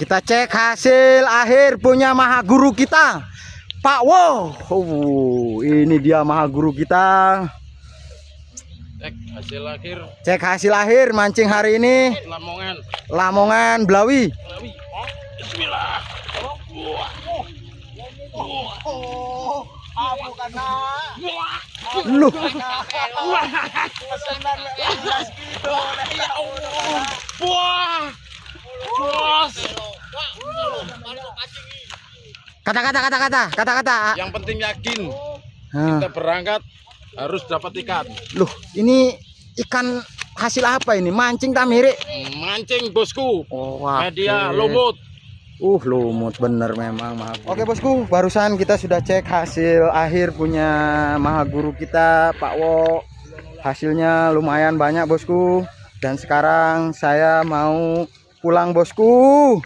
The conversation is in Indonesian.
Kita cek hasil akhir punya Maha Guru kita, Pak Wo. Ini dia Maha Guru kita. Cek hasil akhir mancing hari ini. Lamongan Blawi. Bismillah. Loh. Kata-kata. Yang penting yakin. Kita berangkat harus dapat ikan. Loh, ini ikan hasil apa ini? Mancing tamiri? Mancing bosku. Media Oke. lumut. Lumut bener memang Maha Guru. Oke bosku, barusan kita sudah cek hasil akhir punya Maha Guru kita, Pak Wo. Hasilnya lumayan banyak bosku. Dan sekarang saya mau pulang bosku.